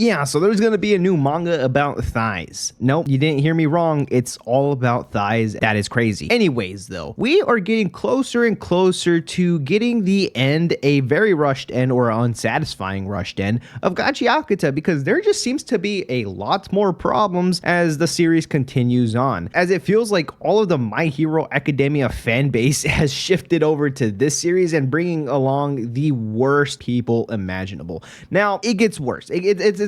Yeah, so there's gonna be a new manga about thighs. Nope, you didn't hear me wrong. It's all about thighs. That is crazy. Anyways, though, we are getting closer and closer to getting the end, a very rushed end or unsatisfying rushed end of Gachiakuta, because there just seems to be a lot more problems as the series continues on. As it feels like all of the My Hero Academia fan base has shifted over to this series and bringing along the worst people imaginable. Now, it gets worse.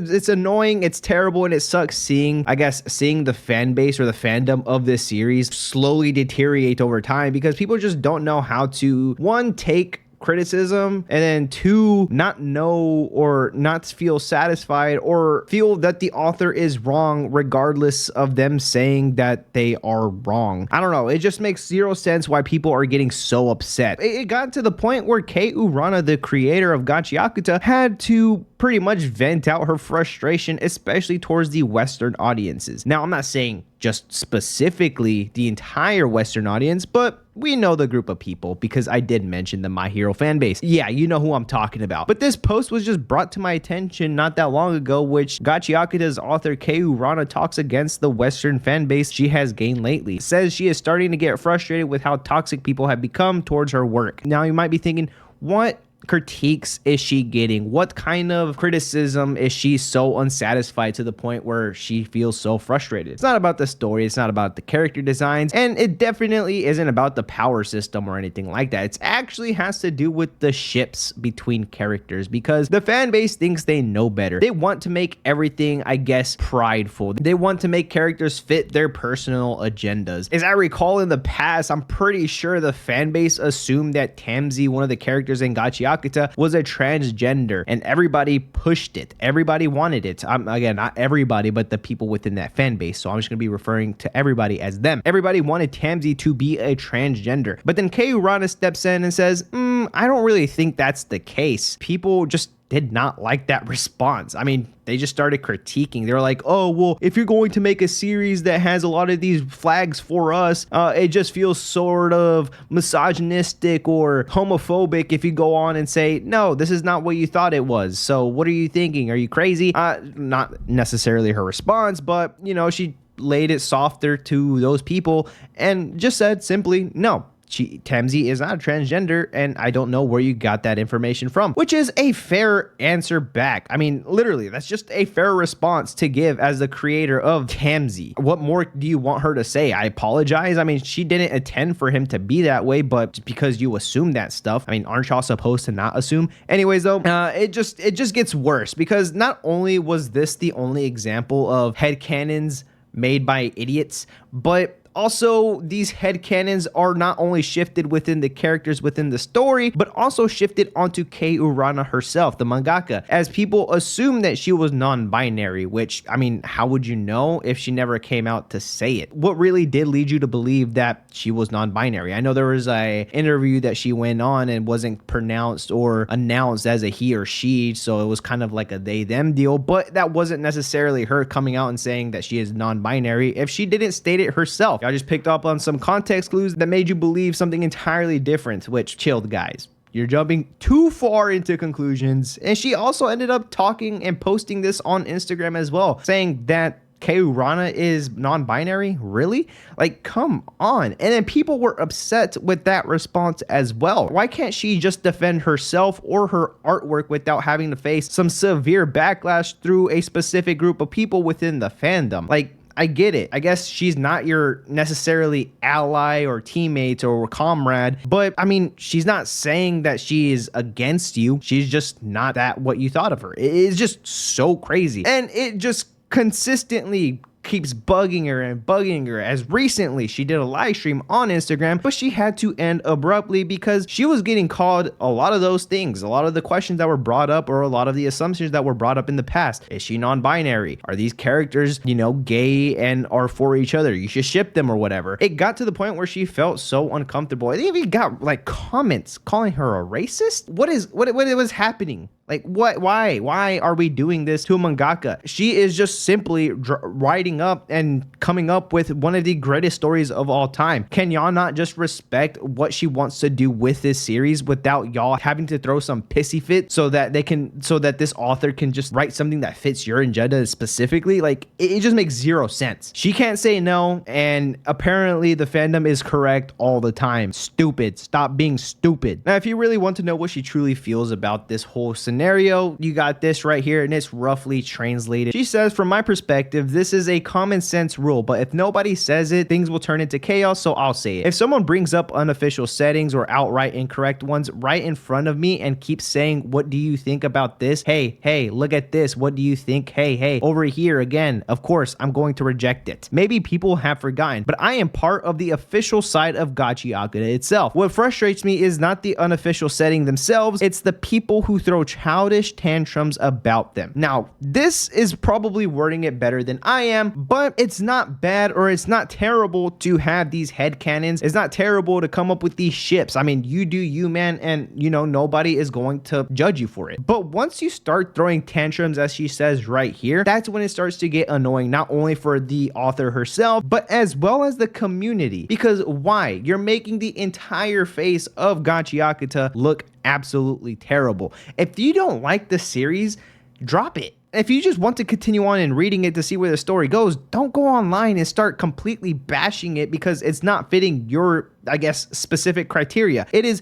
It's annoying, it's terrible, and it sucks seeing the fan base or the fandom of this series slowly deteriorate over time, because people just don't know how to, one, take criticism, and then two, not know or not feel satisfied or feel that the author is wrong regardless of them saying that they are wrong. I don't know, it just makes zero sense why people are getting so upset. It got to the point where Kei Urana, the creator of Gachiakuta, had to pretty much vent out her frustration, especially towards the Western audiences. Now, I'm not saying just specifically the entire Western audience, but we know the group of people because I did mention the My Hero fan base. Yeah, you know who I'm talking about. But this post was just brought to my attention not that long ago, which Gachiakuta's author Kei Urana talks against the Western fan base she has gained lately. Says she is starting to get frustrated with how toxic people have become towards her work. Now, you might be thinking, what critiques is she getting? What kind of criticism is she so unsatisfied to the point where she feels so frustrated? It's not about the story, it's not about the character designs, and it definitely isn't about the power system or anything like that. It actually has to do with the ships between characters, because the fan base thinks they know better. They want to make everything, I guess, prideful. They want to make characters fit their personal agendas. As I recall in the past, I'm pretty sure the fan base assumed that Tamzi, one of the characters in Gachiakuta, was a transgender, and everybody pushed it. Everybody wanted it. Again, not everybody, but the people within that fan base. So I'm just going to be referring to everybody as them. Everybody wanted Tamzi to be a transgender. But then Kei Urana steps in and says, I don't really think that's the case. People just did not like that response. I mean, they just started critiquing. They were like, oh, well, if you're going to make a series that has a lot of these flags for us, it just feels sort of misogynistic or homophobic if you go on and say, no, this is not what you thought it was. So what are you thinking? Are you crazy? Not necessarily her response, but, you know, she laid it softer to those people and just said simply, no. Tamzi is not a transgender, and I don't know where you got that information from, which is a fair answer back. I mean, literally, that's just a fair response to give as the creator of Tamzi. What more do you want her to say? I apologize. I mean, she didn't intend for him to be that way, but because you assume that stuff, I mean, aren't y'all supposed to not assume? Anyways, though, it just gets worse, because not only was this the only example of headcanons made by idiots, but also, these headcanons are not only shifted within the characters within the story, but also shifted onto Kei Urana herself, the mangaka, as people assume that she was non-binary, which, I mean, how would you know if she never came out to say it? What really did lead you to believe that she was non-binary? I know there was a interview that she went on and wasn't pronounced or announced as a he or she, so it was kind of like a they-them deal, but that wasn't necessarily her coming out and saying that she is non-binary if she didn't state it herself. I just picked up on some context clues that made you believe something entirely different, which chilled, guys. You're jumping too far into conclusions. And she also ended up talking and posting this on Instagram as well, saying that Kei Urana is non-binary? Really? Like, come on. And then people were upset with that response as well. Why can't she just defend herself or her artwork without having to face some severe backlash through a specific group of people within the fandom? Like, I get it. I guess she's not your necessarily ally or teammate or comrade, but I mean, she's not saying that she is against you. She's just not that what you thought of her. It is just so crazy. And it just consistently keeps bugging her, as recently she did a live stream on Instagram, but she had to end abruptly because she was getting called a lot of those things, a lot of the questions that were brought up or a lot of the assumptions that were brought up in the past. Is she non-binary? Are these characters, you know, gay and are for each other? You should ship them or whatever. It got to the point where she felt so uncomfortable. They even got like comments calling her a racist. What was happening? Like, why are we doing this to a mangaka? She is just simply writing coming up with one of the greatest stories of all time. Can y'all not just respect what she wants to do with this series without y'all having to throw some pissy fit so that this author can just write something that fits your agenda specifically? Like, it just makes zero sense. She can't say no, and apparently the fandom is correct all the time. Stupid. Stop being stupid. Now, if you really want to know what she truly feels about this whole scenario, you got this right here, and it's roughly translated. She says, from my perspective, this is a common sense rule, but if nobody says it, things will turn into chaos, so I'll say it. If someone brings up unofficial settings or outright incorrect ones right in front of me and keeps saying, what do you think about this? Hey, look at this. What do you think? Hey, over here again. Of course, I'm going to reject it. Maybe people have forgotten, but I am part of the official side of Gachiakuta itself. What frustrates me is not the unofficial setting themselves, it's the people who throw childish tantrums about them. Now, this is probably wording it better than I am, but it's not bad or it's not terrible to have these headcanons. It's not terrible to come up with these ships. I mean, you do you, man, and you know, nobody is going to judge you for it. But once you start throwing tantrums, as she says right here, that's when it starts to get annoying, not only for the author herself, but as well as the community. Because why? You're making the entire face of Gachiakuta look absolutely terrible. If you don't like the series, drop it. If you just want to continue on and reading it to see where the story goes, don't go online and start completely bashing it because it's not fitting your, I guess, specific criteria. It is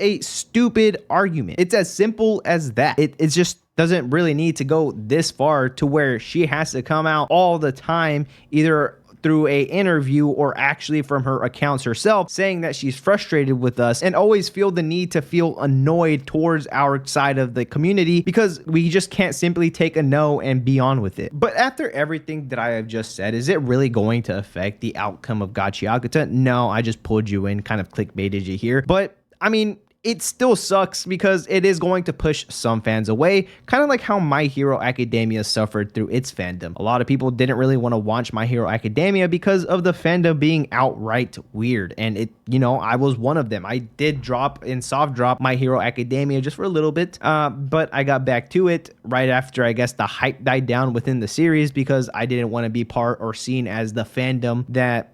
a stupid argument. It's as simple as that. It just doesn't really need to go this far to where she has to come out all the time, either through a interview or actually from her accounts herself, saying that she's frustrated with us and always feel the need to feel annoyed towards our side of the community because we just can't simply take a no and be on with it. But after everything that I have just said, is it really going to affect the outcome of Gachiakuta? No, I just pulled you in, kind of clickbaited you here. But I mean, it still sucks because it is going to push some fans away, kind of like how My Hero Academia suffered through its fandom. A lot of people didn't really want to watch My Hero Academia because of the fandom being outright weird, and it, you know, I was one of them. I did soft drop My Hero Academia just for a little bit, but I got back to it right after, I guess, the hype died down within the series because I didn't want to be part or seen as the fandom that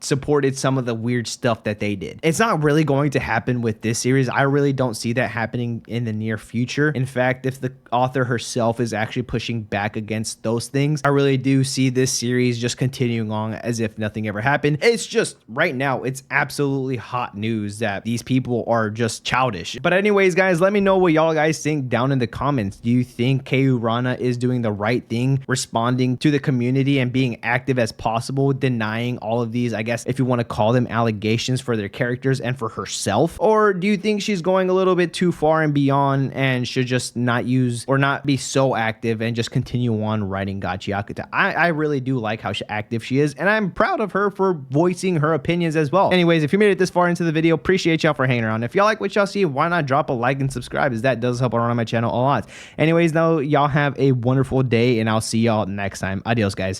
supported some of the weird stuff that they did. It's not really going to happen with this series. I really don't see that happening in the near future. In fact, if the author herself is actually pushing back against those things, I really do see this series just continuing on as if nothing ever happened. It's just right now, it's absolutely hot news that these people are just childish. But anyways, guys, let me know what y'all guys think down in the comments. Do you think Kei Rana is doing the right thing, responding to the community and being active as possible, denying all of these, I guess, if you want to call them, allegations for their characters and for herself? Or do you think she's going a little bit too far and beyond and should just not use or not be so active and just continue on writing Gachiakuta? I really do like how active she is, and I'm proud of her for voicing her opinions as well. Anyways, if you made it this far into the video, appreciate y'all for hanging around. If y'all like what y'all see, why not drop a like and subscribe, as that does help out on my channel a lot. Anyways, though, y'all have a wonderful day, and I'll see y'all next time. Adios, guys.